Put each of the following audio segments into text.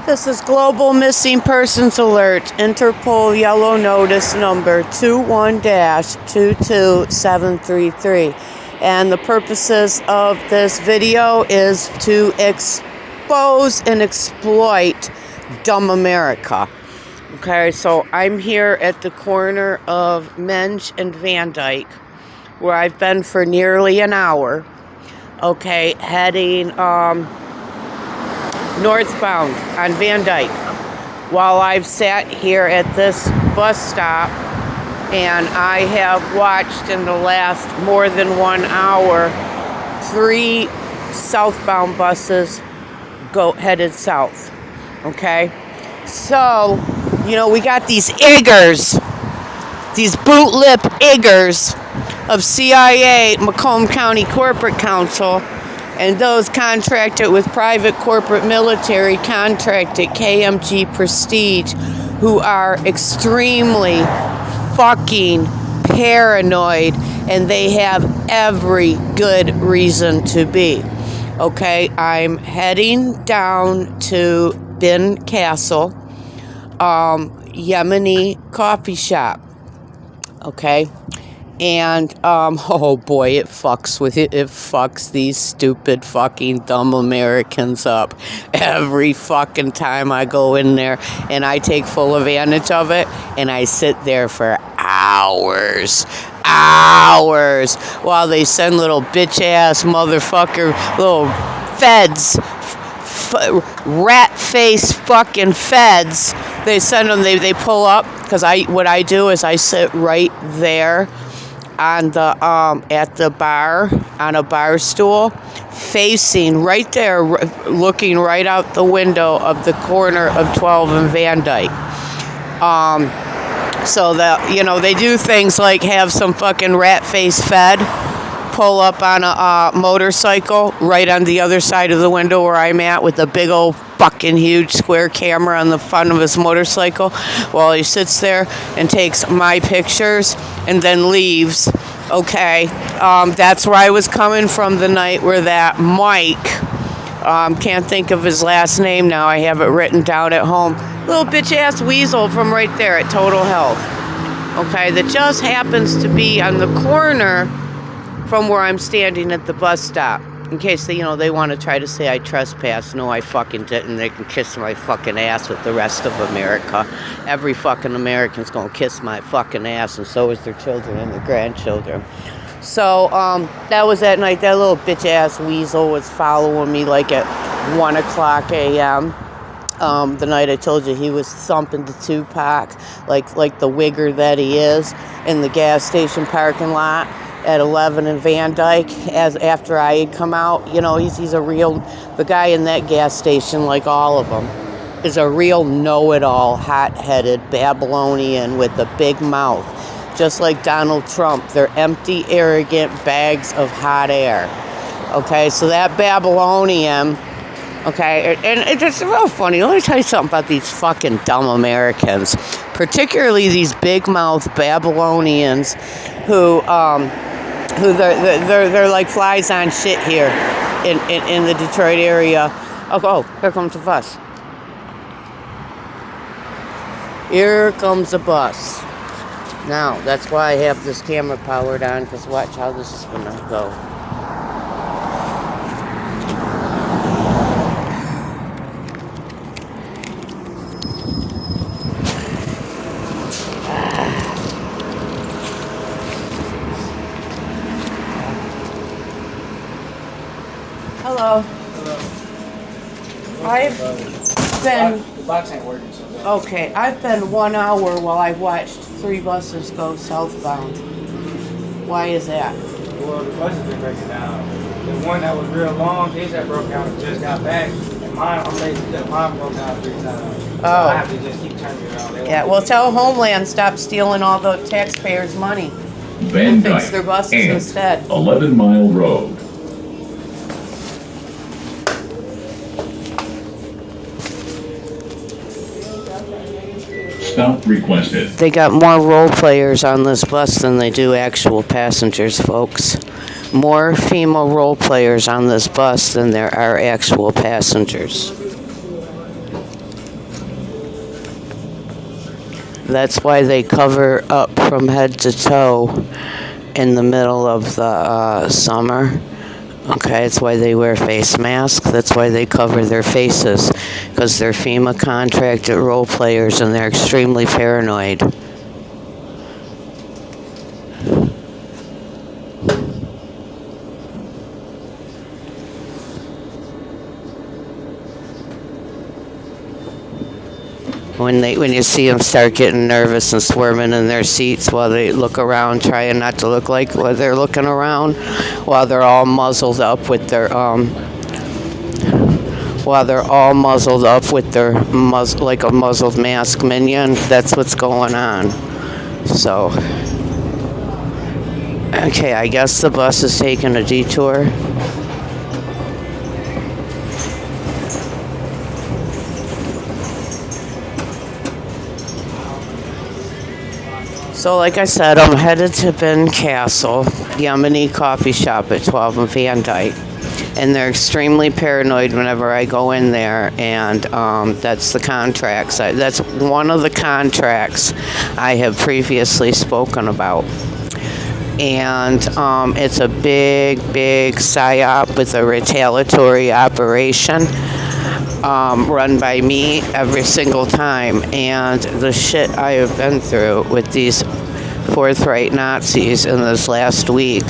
This is Global Missing Persons Alert, Interpol Yellow Notice number 21-22733. And the purposes of this video is to expose and exploit dumb America. Okay, so I'm here at the corner of Menge and Van Dyke, where I've been for nearly an hour. Okay, heading northbound on Van Dyke, while I've sat here at this bus stop, and I have watched in the last more than 1 hour 3 southbound buses headed south. Okay, so we got these iggers, these boot-lip iggers of CIA, Macomb County Corporate Council, and those contracted with private corporate military contracted KMG Prestige, who are extremely fucking paranoid, and they have every good reason to be. Okay, I'm heading down to Bin Castle, Yemeni coffee shop. Okay. And, oh boy, it fucks these stupid fucking dumb Americans up every fucking time I go in there, and I take full advantage of it, and I sit there for hours while they send little bitch ass motherfucker, little feds, rat face fucking feds. They send them, they pull up, because what I do is I sit right there on the at the bar, on a bar stool, facing right there, looking right out the window of the corner of 12 and Van Dyke. So that they do things like have some fucking rat face fed pull up on a motorcycle right on the other side of the window where I'm at, with a big old fucking huge square camera on the front of his motorcycle, while he sits there and takes my pictures and then leaves. Okay, that's where I was coming from the night where that Mike, can't think of his last name now, I have it written down at home, little bitch ass weasel from right there at Total Health. Okay, that just happens to be on the corner from where I'm standing at the bus stop. In case they want to try to say I trespassed. No, I fucking didn't. They can kiss my fucking ass with the rest of America. Every fucking American's gonna kiss my fucking ass, and so is their children and their grandchildren. So, that was that night. That little bitch ass weasel was following me like at 1 o'clock a.m. The night I told you he was thumping the Tupac like the wigger that he is in the gas station parking lot at 11 in Van Dyke. After I had come out, he's a real, the guy in that gas station, like all of them, is a real know-it-all, hot-headed Babylonian with a big mouth, just like Donald Trump. They're empty, arrogant bags of hot air. Okay, so that Babylonian, okay, and it's real funny. Let me tell you something about these fucking dumb Americans, particularly these big-mouth Babylonians who they're like flies on shit here in the Detroit area. Oh, here comes the bus. Here comes the bus. Now, that's why I have this camera powered on, because watch how this is going to go. Hello. I've been... The box ain't working, so... Okay, I've been 1 hour while I've watched 3 buses go southbound. Why is that? Well, the buses been breaking down. The one that was real long, his that broke down and just got back. And mine, I'm lazy that mine broke down 3 times. So I have to just keep turning it on. Yeah, well, tell Homeland stop stealing all the taxpayers' money. Van Dyke fix their buses instead. 11 Mile Road. Stop requested. They got more role players on this bus than they do actual passengers, folks. More female role players on this bus than there are actual passengers. That's why they cover up from head to toe in the middle of the summer. Okay, that's why they wear face masks. That's why they cover their faces, because they're FEMA contracted role players and they're extremely paranoid. When you see them start getting nervous and squirming in their seats while they look around, trying not to look like what they're looking around, while they're all muzzled up with their like a muzzled mask minion. That's what's going on. So, okay, I guess the bus is taking a detour. So, like I said, I'm headed to Ben Castle, Yemeni coffee shop at 12 and Van Dyke. And they're extremely paranoid whenever I go in there, and that's the contracts. That's one of the contracts I have previously spoken about. And it's a big psyop with a retaliatory operation. Run by me every single time, and the shit I have been through with these forthright Nazis in this last week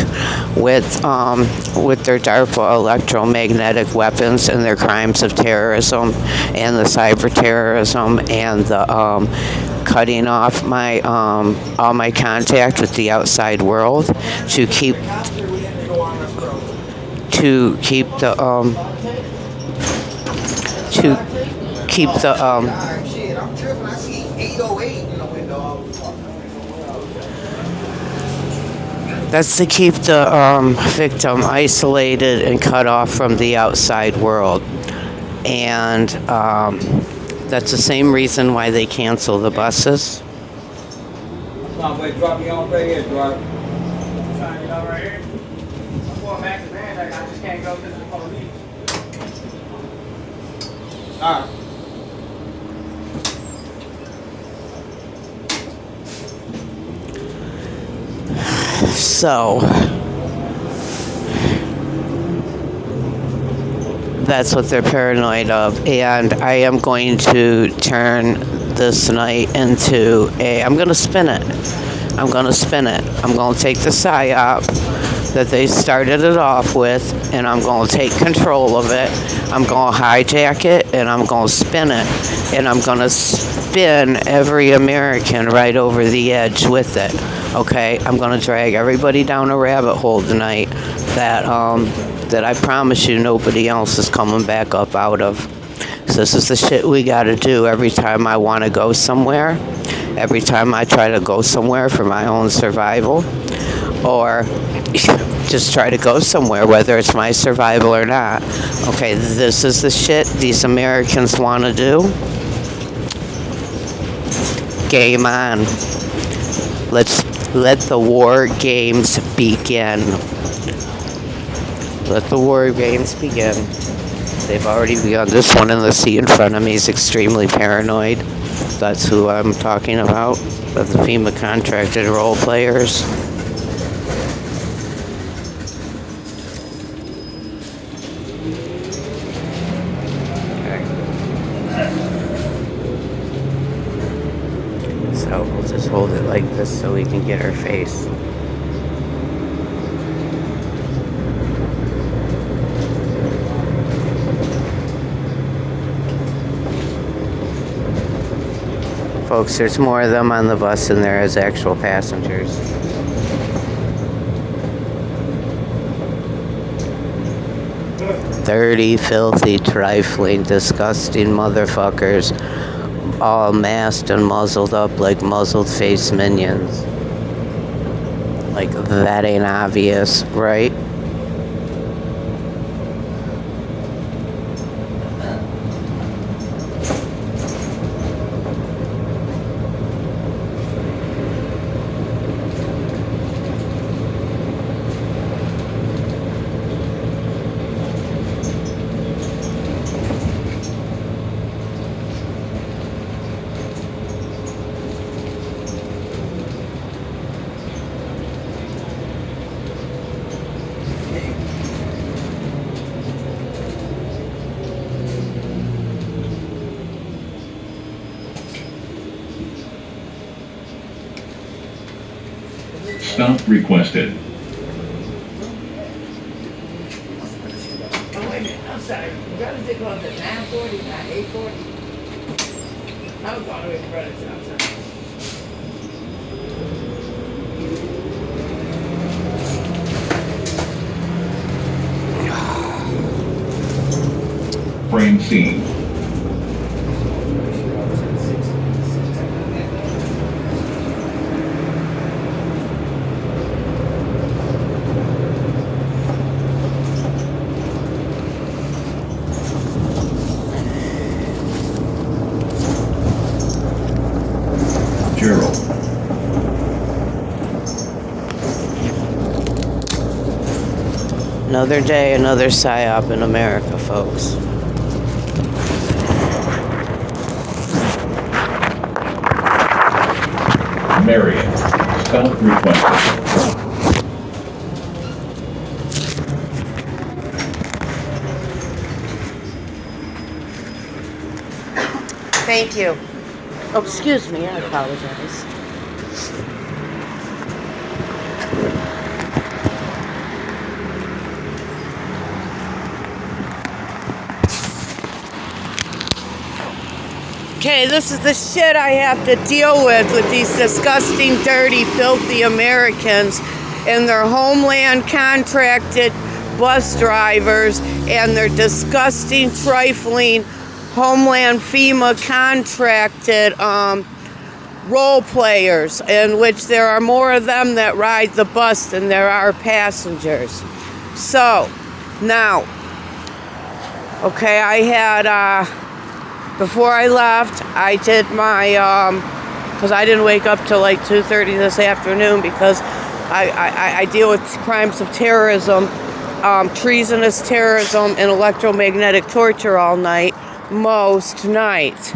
with their DARPA electromagnetic weapons and their crimes of terrorism and the cyber terrorism and the cutting off my all my contact with the outside world to keep Shit, I'm tripping. I see 808 in the window. That's to keep the victim isolated and cut off from the outside world. And that's the same reason why they cancel the buses. Come on, wait, drop me off right here, drop. Trying to get out right here. I'm going back to Van Dyke. I just can't go visit the police. Alright. So that's what they're paranoid of, and I am going to turn this night into I'm going to spin it. I'm going to take the psyop that they started it off with, and I'm going to take control of it. I'm going to hijack it, and I'm going to spin it, and I'm going to spin every American right over the edge with it. Okay, I'm going to drag everybody down a rabbit hole tonight that I promise you nobody else is coming back up out of. So this is the shit we got to do every time I want to go somewhere, every time I try to go somewhere for my own survival, or just try to go somewhere, whether it's my survival or not. Okay, this is the shit these Americans want to do. Game on. Let's let the war games begin. Let the war games begin. They've already begun. This one in the seat in front of me is extremely paranoid. That's who I'm talking about. The FEMA contracted role players. So we'll just hold it like this so we can get her face. Folks, there's more of them on the bus than there is actual passengers. Dirty, filthy, trifling, disgusting motherfuckers, all masked and muzzled up like muzzled face minions. Like, that ain't obvious, right? Stop requested. Oh, wait a minute. I'm sorry. Brothers, it goes at 9:40, not 8:40. I was all the way to Brothers. I'm sorry. Frame scene. Gerald. Another day, another psyop in America, folks. Marion. Stop requested. Thank you. Oh, excuse me, I apologize. Okay, this is the shit I have to deal with these disgusting, dirty, filthy Americans and their homeland contracted bus drivers and their disgusting, trifling homeland FEMA contracted role players, in which there are more of them that ride the bus than there are passengers. So, now, okay, I had, before I left, I did my, because I didn't wake up till like 2:30 this afternoon because I deal with crimes of terrorism, treasonous terrorism, and electromagnetic torture all night, most nights.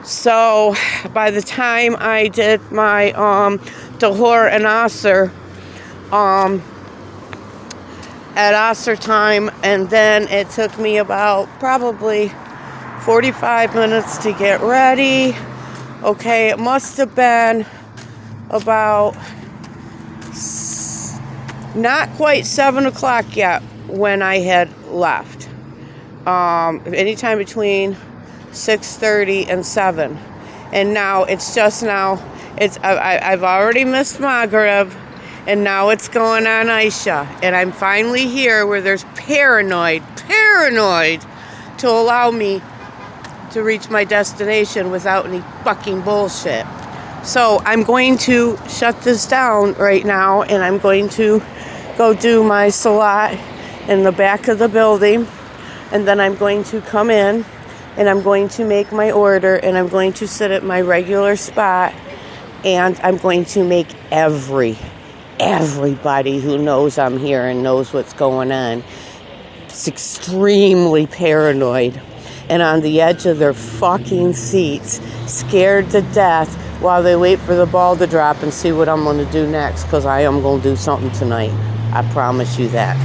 So, by the time I did my, Tahor and Asr, at Asr time, and then it took me about probably 45 minutes to get ready. Okay, it must have been about not quite 7 o'clock yet when I had left. Anytime between 6:30 and 7. And now it's just now, I've already missed Maghrib, and now it's going on Isha. And I'm finally here where there's paranoid to allow me to reach my destination without any fucking bullshit. So I'm going to shut this down right now, and I'm going to go do my salat in the back of the building, and then I'm going to come in and I'm going to make my order, and I'm going to sit at my regular spot, and I'm going to make everybody who knows I'm here and knows what's going on, it's extremely paranoid and on the edge of their fucking seats, scared to death while they wait for the ball to drop and see what I'm going to do next, because I am going to do something tonight. I promise you that.